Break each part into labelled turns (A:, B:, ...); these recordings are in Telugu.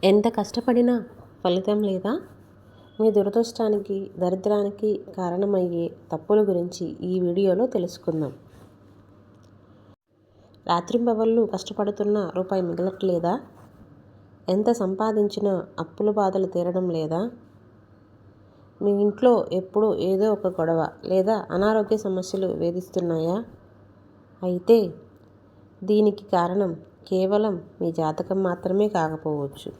A: ఎంత కష్టపడినా ఫలితం లేదా? మీ దురదృష్టానికి, దరిద్రానికి కారణమయ్యే తప్పుల గురించి ఈ వీడియోలో తెలుసుకుందాం. రాత్రింబవళ్ళు కష్టపడుతున్నా రూపాయి మిగలట్లేదా? ఎంత సంపాదించినా అప్పుల బాధలు తీరడం లేదా? మీ ఇంట్లో ఎప్పుడూ ఏదో ఒక గొడవ లేదా అనారోగ్య సమస్యలు వేధిస్తున్నాయా? అయితే దీనికి కారణం కేవలం మీ జాతకం మాత్రమే కాకపోవచ్చు.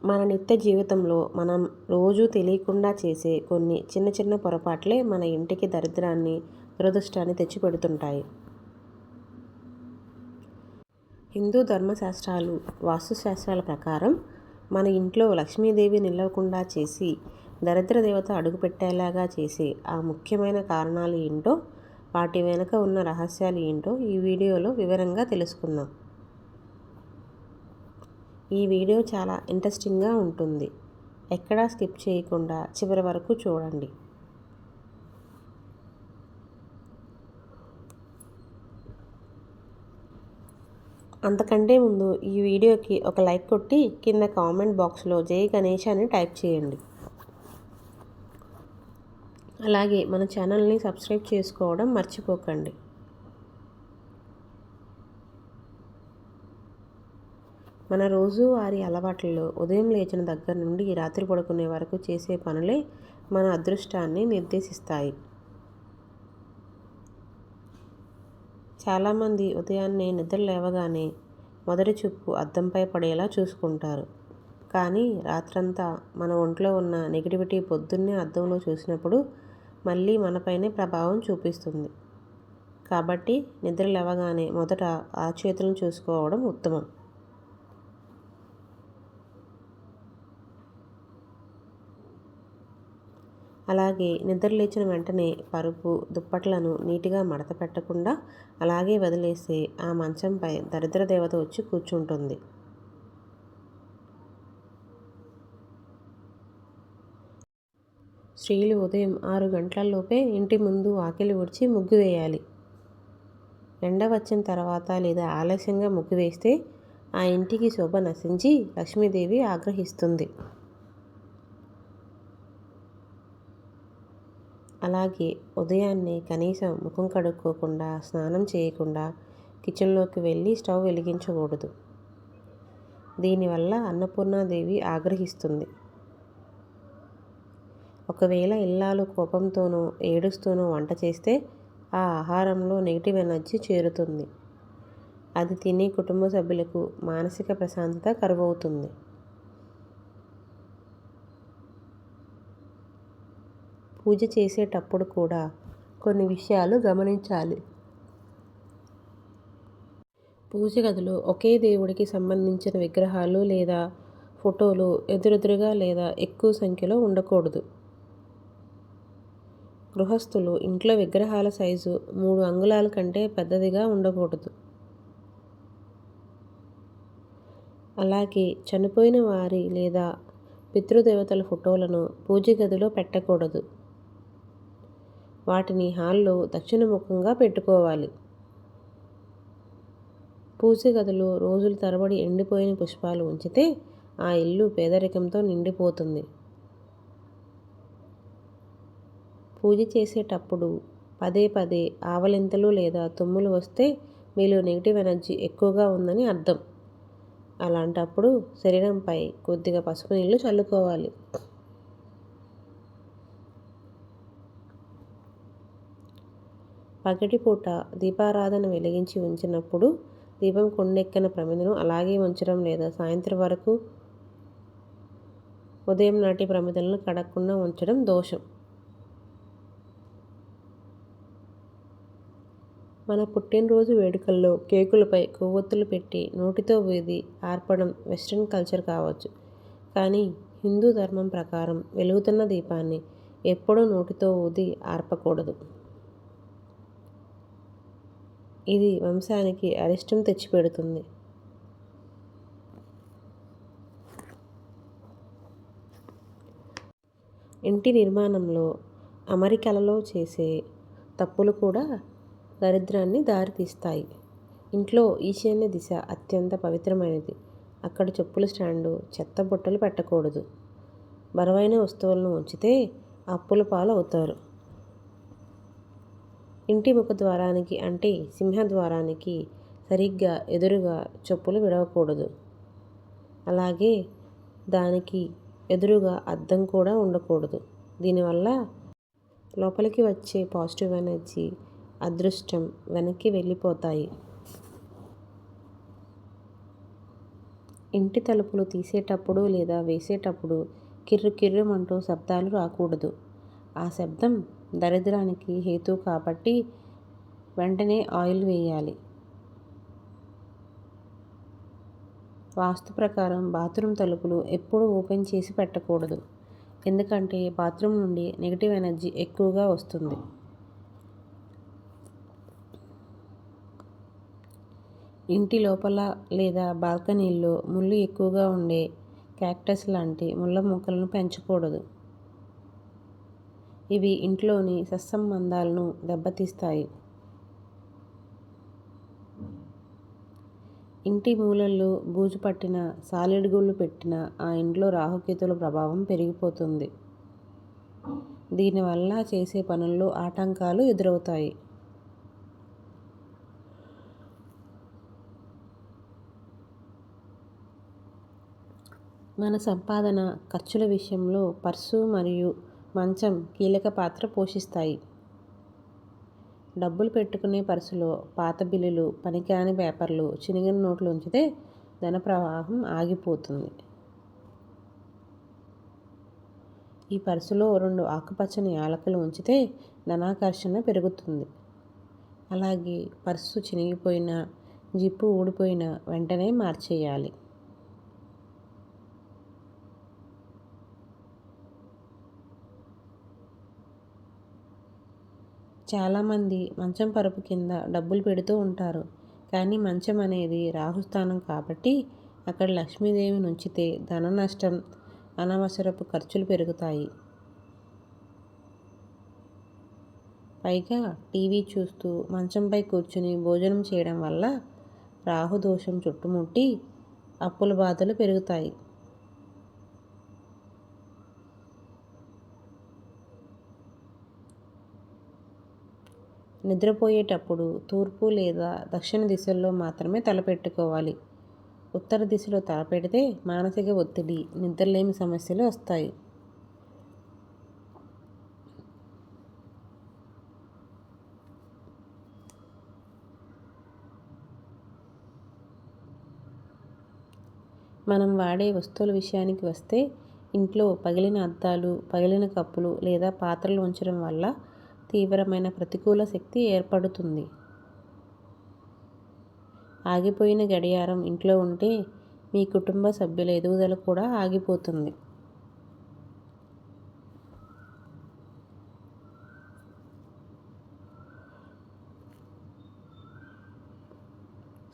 A: మన నిత్య జీవితంలో మనం రోజూ తెలియకుండా చేసే కొన్ని చిన్న చిన్న పొరపాట్లే మన ఇంటికి దరిద్రాన్ని, దురదృష్టాన్ని తెచ్చిపెడుతుంటాయి. హిందూ ధర్మశాస్త్రాలు, వాస్తుశాస్త్రాల ప్రకారం మన ఇంట్లో లక్ష్మీదేవి నిలవకుండా చేసి దరిద్ర దేవత అడుగుపెట్టేలాగా చేసే ఆ ముఖ్యమైన కారణాలు ఏంటో, వాటి వెనుక ఉన్న రహస్యాలు ఏంటో ఈ వీడియోలో వివరంగా తెలుసుకుందాం. ఈ వీడియో చాలా ఇంట్రెస్టింగ్గా ఉంటుంది. ఎక్కడా స్కిప్ చేయకుండా చివరి వరకు చూడండి. అంతకంటే ముందు ఈ వీడియోకి ఒక లైక్ కొట్టి కింద కామెంట్ బాక్స్లో జై గణేష్ అని టైప్ చేయండి. అలాగే మన ఛానల్ని సబ్స్క్రైబ్ చేసుకోవడం మర్చిపోకండి. మన రోజువారీ అలవాట్లలో ఉదయం లేచిన దగ్గర నుండి రాత్రి పడుకునే వరకు చేసే పనులే మన అదృష్టాన్ని నిర్దేశిస్తాయి. చాలామంది ఉదయాన్నే నిద్ర లేవగానే మొదటి చూపు అద్దంపై పడేలా చూసుకుంటారు. కానీ రాత్రంతా మన ఒంట్లో ఉన్న నెగిటివిటీ పొద్దున్నే అద్దంలో చూసినప్పుడు మళ్ళీ మనపైనే ప్రభావం చూపిస్తుంది. కాబట్టి నిద్ర లేవగానే మొదట ఆ చేతులను చూసుకోవడం ఉత్తమం. అలాగే నిద్ర లేచిన వెంటనే పరుపు, దుప్పట్లను నీటిగా మడత పెట్టకుండా అలాగే వదిలేస్తే ఆ మంచంపై దరిద్ర దేవత వచ్చి కూర్చుంటుంది. స్త్రీలు ఉదయం 6 గంటలలోపే ఇంటి ముందు వాకిలి ఊడ్చి ముగ్గు వేయాలి. ఎండ వచ్చిన తర్వాత లేదా ఆలస్యంగా ముగ్గు వేస్తే ఆ ఇంటికి శోభ నశించి లక్ష్మీదేవి ఆగ్రహిస్తుంది. అలాగే ఉదయాన్నే కనీసం ముఖం కడుక్కోకుండా, స్నానం చేయకుండా కిచెన్లోకి వెళ్ళి స్టవ్ వెలిగించకూడదు. దీనివల్ల అన్నపూర్ణాదేవి ఆగ్రహిస్తుంది. ఒకవేళ ఇల్లాలు కోపంతోనో, ఏడుస్తూనో వంట చేస్తే ఆ ఆహారంలో నెగిటివ్ ఎనర్జీ చేరుతుంది. అది తినే కుటుంబ సభ్యులకు మానసిక ప్రశాంతత కరువవుతుంది. పూజ చేసేటప్పుడు కూడా కొన్ని విషయాలు గమనించాలి. పూజ గదిలో ఒకే దేవుడికి సంబంధించిన విగ్రహాలు లేదా ఫోటోలు ఎదురెదురుగా లేదా ఎక్కువ సంఖ్యలో ఉండకూడదు. గృహస్థులు ఇంట్లో విగ్రహాల సైజు 3 అంగుళాల కంటే పెద్దదిగా ఉండకూడదు. అలాగే చనిపోయిన వారి లేదా పితృదేవతల ఫోటోలను పూజ గదిలో పెట్టకూడదు. వాటిని హాల్లో దక్షిణముఖంగా పెట్టుకోవాలి. పూజ గదిలో రోజుల తరబడి ఎండిపోయిన పుష్పాలు ఉంచితే ఆ ఇల్లు పేదరికంతో నిండిపోతుంది. పూజ చేసేటప్పుడు పదే పదే ఆవలింతలు లేదా తుమ్ములు వస్తే మీలో నెగిటివ్ ఎనర్జీ ఎక్కువగా ఉందని అర్థం. అలాంటప్పుడు శరీరంపై కొద్దిగా పసుపు నీళ్లు చల్లుకోవాలి. పగటిపూట దీపారాధన వెలిగించి ఉంచినప్పుడు దీపం కొండెక్కిన ప్రమిదను అలాగే ఉంచడం లేదా సాయంత్రం వరకు ఉదయం నాటి ప్రమిదలను కడగకుండా ఉంచడం దోషం. మన పుట్టినరోజు వేడుకల్లో కేకులపై కొవ్వొత్తులు పెట్టి నోటితో ఊది ఆర్పడం వెస్ట్రన్ కల్చర్ కావచ్చు. కానీ హిందూ ధర్మం ప్రకారం వెలుగుతున్న దీపాన్ని ఎప్పుడూ నోటితో ఊది ఆర్పకూడదు. ఇది వంశానికి అరిష్టం తెచ్చిపెడుతుంది. ఇంటి నిర్మాణంలో అమరికలలో చేసే తప్పులు కూడా దరిద్రాన్ని దారితీస్తాయి. ఇంట్లో ఈశాన్య దిశ అత్యంత పవిత్రమైనది. అక్కడ చెప్పుల స్టాండు, చెత్త బుట్టలు పెట్టకూడదు. బరువైన వస్తువులను ఉంచితే అప్పుల పాలు అవుతారు. ఇంటి ముఖద్వారానికి అంటే సింహద్వారానికి సరిగ్గా ఎదురుగా చెప్పులు విడవకూడదు. అలాగే దానికి ఎదురుగా అద్దం కూడా ఉండకూడదు. దీనివల్ల లోపలికి వచ్చే పాజిటివ్ ఎనర్జీ, అదృష్టం వెనక్కి వెళ్ళిపోతాయి. ఇంటి తలుపులు తీసేటప్పుడు లేదా వేసేటప్పుడు కిర్రు కిర్రుమంటూ శబ్దాలు రాకూడదు. ఆ శబ్దం దరిద్రానికి హేతువు కాబట్టి వెంటనే ఆయిల్ వేయాలి. వాస్తు ప్రకారం బాత్రూమ్ తలుపులు ఎప్పుడూ ఓపెన్ చేసి పెట్టకూడదు. ఎందుకంటే బాత్రూమ్ నుండి నెగిటివ్ ఎనర్జీ ఎక్కువగా వస్తుంది. ఇంటి లోపల లేదా బాల్కనీల్లో ముళ్ళు ఎక్కువగా ఉండే క్యాక్టస్ లాంటి ముళ్ళ మొక్కలను పెంచకూడదు. ఇవి ఇంట్లోని సత్సంబంధాలను దెబ్బతీస్తాయి. ఇంటి మూలల్లో బూజు పట్టిన, సాలెడు గుళ్ళు పెట్టిన ఆ ఇంట్లో రాహుకేతుల ప్రభావం పెరిగిపోతుంది. దీనివల్ల చేసే పనుల్లో ఆటంకాలు ఎదురవుతాయి. మన సంపాదన, ఖర్చుల విషయంలో పర్సు మరియు మంచం కీలక పాత్ర పోషిస్తాయి. డబ్బులు పెట్టుకునే పర్సులో పాత బిల్లులు, పనికిరాని పేపర్లు, చినిగిన నోట్లు ఉంచితే ధన ప్రవాహం ఆగిపోతుంది. ఈ పర్సులో 2 ఆకుపచ్చని యాలకులు ఉంచితే ధనాకర్షణ పెరుగుతుంది. అలాగే పర్సు చినిగిపోయినా, జిప్పు ఊడిపోయినా వెంటనే మార్చేయాలి. చాలామంది మంచం పరుపు కింద డబ్బులు పెడుతూ ఉంటారు. కానీ మంచం అనేది రాహుస్థానం కాబట్టి అక్కడ లక్ష్మీదేవిని ఉంచితే ధన నష్టం, అనవసరపు ఖర్చులు పెరుగుతాయి. పైగా టీవీ చూస్తూ మంచంపై కూర్చుని భోజనం చేయడం వల్ల రాహుదోషం చుట్టుముట్టి అప్పుల బాధలు పెరుగుతాయి. నిద్రపోయేటప్పుడు తూర్పు లేదా దక్షిణ దిశల్లో మాత్రమే తలపెట్టుకోవాలి. ఉత్తర దిశలో తలపెడితే మానసిక ఒత్తిడి, నిద్రలేమి సమస్యలు వస్తాయి. మనం వాడే వస్తువుల విషయానికి వస్తే ఇంట్లో పగిలిన అద్దాలు, పగిలిన కప్పులు లేదా పాత్రలు ఉంచడం వల్ల తీవ్రమైన ప్రతికూల శక్తి ఏర్పడుతుంది. ఆగిపోయిన గడియారం ఇంట్లో ఉంటే మీ కుటుంబ సభ్యుల ఎదుగుదల కూడా ఆగిపోతుంది.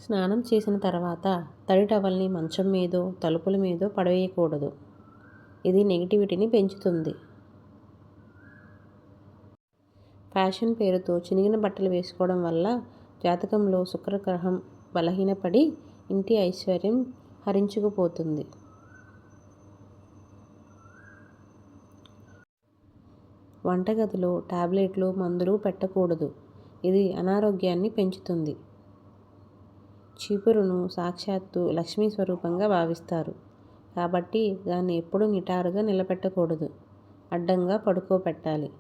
A: స్నానం చేసిన తర్వాత తడి టవల్ని మంచం మీదో, తలుపుల మీదో పడవేయకూడదు. ఇది నెగిటివిటీని పెంచుతుంది. ఫ్యాషన్ పేరుతో చినిగిన బట్టలు వేసుకోవడం వల్ల జాతకంలో శుక్రగ్రహం బలహీనపడి ఇంటి ఐశ్వర్యం హరించుకుపోతుంది. వంటగదిలో టాబ్లెట్లు, మందులు పెట్టకూడదు. ఇది అనారోగ్యాన్ని పెంచుతుంది. చీపురును సాక్షాత్తు లక్ష్మీ స్వరూపంగా భావిస్తారు. కాబట్టి దాన్ని ఎప్పుడూ నిటారుగా నిలబెట్టకూడదు. అడ్డంగా పడుకోబెట్టాలి.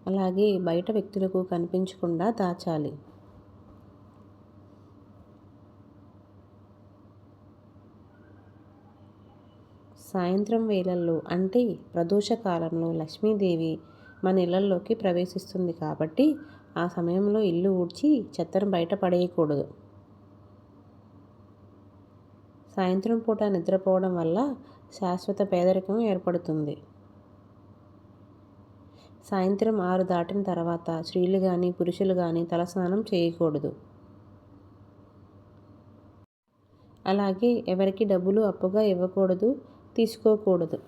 A: అలాగే బయట వ్యక్తులకు కనిపించకుండా దాచాలి. సాయంత్రం వేళల్లో అంటే ప్రదోష కాలంలో లక్ష్మీదేవి మన ఇళ్లలోకి ప్రవేశిస్తుంది కాబట్టి ఆ సమయంలో ఇల్లు ఊడ్చి చెత్తను బయట పడేయకూడదు. సాయంత్రం పూట నిద్రపోవడం వల్ల శాశ్వత పేదరికం ఏర్పడుతుంది. సాయంత్రం 6 దాటిన తర్వాత స్త్రీలు కానీ పురుషులు కానీ తలస్నానం చేయకూడదు. అలాగే ఎవరికి డబ్బులు అప్పుగా ఇవ్వకూడదు, తీసుకోకూడదు.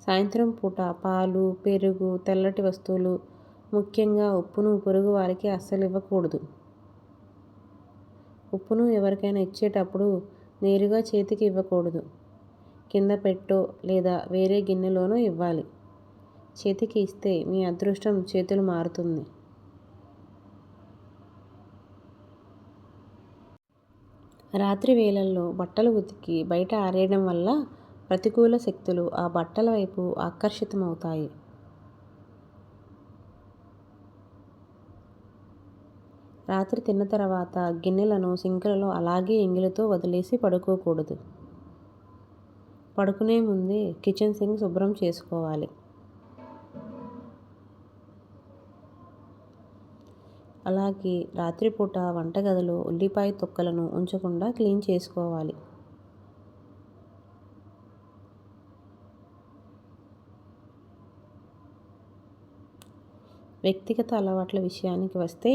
A: సాయంత్రం పూట పాలు, పెరుగు, తెల్లటి వస్తువులు, ముఖ్యంగా ఉప్పును పొరుగు వారికి అస్సలు ఇవ్వకూడదు. ఉప్పును ఎవరికైనా ఇచ్చేటప్పుడు నేరుగా చేతికి ఇవ్వకూడదు. కింద పెట్టో లేదా వేరే గిన్నెలోనో ఇవ్వాలి. చేతికి ఇస్తే మీ అదృష్టం చేతులు మారుతుంది. రాత్రి వేళల్లో బట్టలు ఉతికి బయట ఆరేయడం వల్ల ప్రతికూల శక్తులు ఆ బట్టల వైపు ఆకర్షితమవుతాయి. రాత్రి తిన్న తర్వాత గిన్నెలను సింకులలో అలాగే ఎంగిలితో వదిలేసి పడుకోకూడదు. పడుకునే ముందే కిచెన్ సింక్ శుభ్రం చేసుకోవాలి. అలాగే రాత్రిపూట వంటగదిలో ఉల్లిపాయ తొక్కలను ఉంచకుండా క్లీన్ చేసుకోవాలి. వ్యక్తిగత అలవాట్ల విషయానికి వస్తే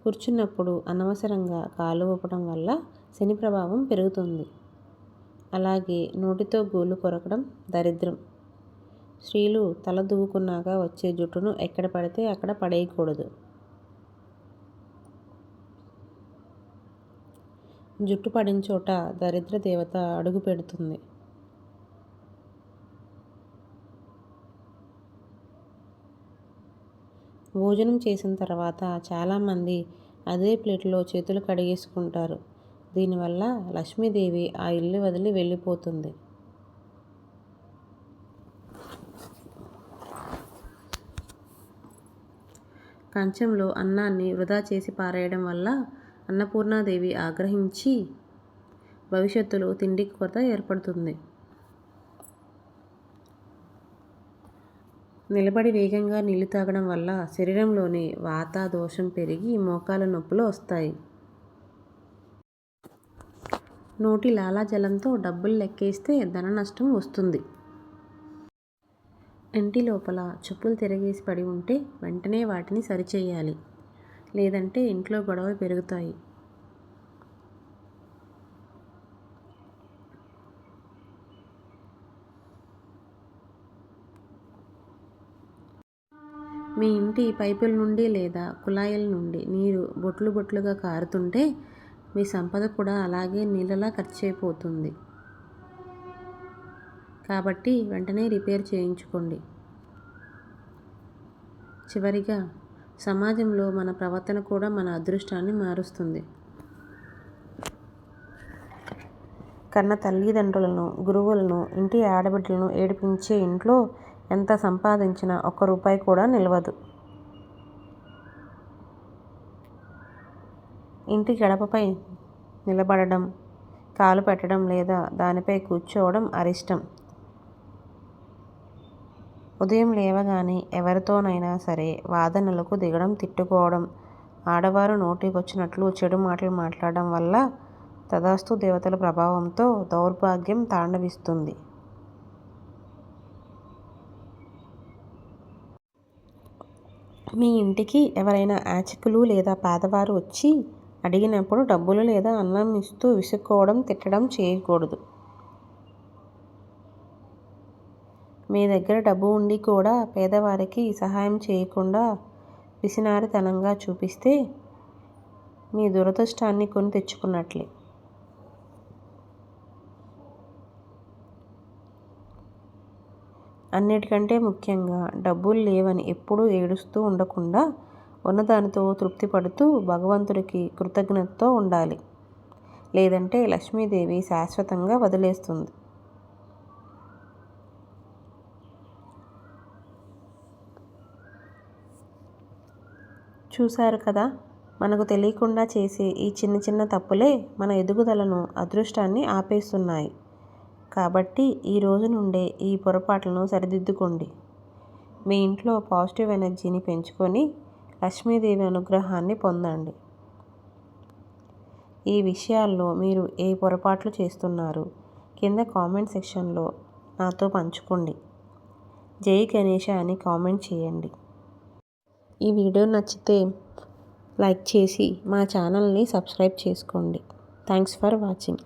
A: కూర్చున్నప్పుడు అనవసరంగా కాలు ఊపడం వల్ల శని ప్రభావం పెరుగుతుంది. అలాగే నోటితో గోళ్ళు కొరకడం దరిద్రం. స్త్రీలు తల దువ్వుకున్నాక వచ్చే జుట్టును ఎక్కడ పడితే అక్కడ పడేయకూడదు. జుట్టు పడిన చోట దరిద్ర దేవత అడుగు పెడుతుంది. భోజనం చేసిన తర్వాత చాలామంది అదే ప్లేట్లో చేతులు కడిగేసుకుంటారు. దీనివల్ల లక్ష్మీదేవి ఆ ఇల్లు వదిలి వెళ్ళిపోతుంది. కంచంలో అన్నాన్ని వృధా చేసి పారేయడం వల్ల అన్నపూర్ణాదేవి ఆగ్రహించి భవిష్యత్తులో తిండి కొరత ఏర్పడుతుంది. నిలబడి వేగంగా నీళ్లు తాగడం వల్ల శరీరంలోని వాత దోషం పెరిగి మోకాల నొప్పులు వస్తాయి. నోటి లాలాజలంతో డబ్బులు లెక్కేస్తే ధన నష్టం వస్తుంది. ఇంటి లోపల చెప్పులు తిరగేసి పడి ఉంటే వెంటనే వాటిని సరిచేయాలి. లేదంటే ఇంట్లో గొడవలు పెరుగుతాయి. మీ ఇంటి పైపుల నుండి లేదా కుళాయిల నుండి నీరు బొట్లు బొట్లుగా కారుతుంటే మీ సంపద కూడా అలాగే నీళ్ళలా ఖర్చయిపోతుంది. కాబట్టి వెంటనే రిపేర్ చేయించుకోండి. చివరిగా సమాజంలో మన ప్రవర్తన కూడా మన అదృష్టాన్ని మారుస్తుంది. కన్న తల్లిదండ్రులను, గురువులను, ఇంటి ఆడబిడ్డలను ఏడిపించే ఇంట్లో ఎంత సంపాదించినా ఒక్క రూపాయి కూడా నిలవదు. ఇంటి గడపపై నిలబడడం, కాలు పెట్టడం లేదా దానిపై కూర్చోవడం అరిష్టం. ఉదయం లేవగానే ఎవరితోనైనా సరే వాదనలకు దిగడం, తిట్టుకోవడం, ఆడవారు నోటికొచ్చినట్లు చెడు మాటలు మాట్లాడడం వల్ల తథాస్తు దేవతల ప్రభావంతో దౌర్భాగ్యం తాండవిస్తుంది. మీ ఇంటికి ఎవరైనా యాచకులు లేదా పేదవారు వచ్చి అడిగినప్పుడు డబ్బులు లేదా అన్నం ఇస్తూ విసుక్కోవడం, తిట్టడం చేయకూడదు. మీ దగ్గర డబ్బు ఉండి కూడా పేదవారికి సహాయం చేయకుండా పిసినారితనంగా చూపిస్తే మీ దురదృష్టాన్ని కొని తెచ్చుకున్నట్లే. అన్నిటికంటే ముఖ్యంగా డబ్బులు లేవని ఎప్పుడూ ఏడుస్తూ ఉండకుండా ఉన్నదానితో తృప్తి పడుతూ భగవంతుడికి కృతజ్ఞతతో ఉండాలి. లేదంటే లక్ష్మీదేవి శాశ్వతంగా వదిలేస్తుంది. చూశారు కదా, మనకు తెలియకుండా చేసే ఈ చిన్న చిన్న తప్పులే మన ఎదుగుదలను, అదృష్టాన్ని ఆపేస్తున్నాయి. కాబట్టి ఈ రోజు నుండే ఈ పొరపాట్లను సరిదిద్దుకోండి. మీ ఇంట్లో పాజిటివ్ ఎనర్జీని పెంచుకొని లక్ష్మీదేవి అనుగ్రహాన్ని పొందండి. ఈ విషయాల్లో మీరు ఏ పొరపాట్లు చేస్తున్నారు కింద కామెంట్ సెక్షన్లో నాతో పంచుకోండి. జై గణేష అని కామెంట్ చేయండి. ఈ వీడియో నచ్చితే లైక్ చేసి మా ఛానల్ని సబ్స్క్రైబ్ చేసుకోండి. Thanks for watching.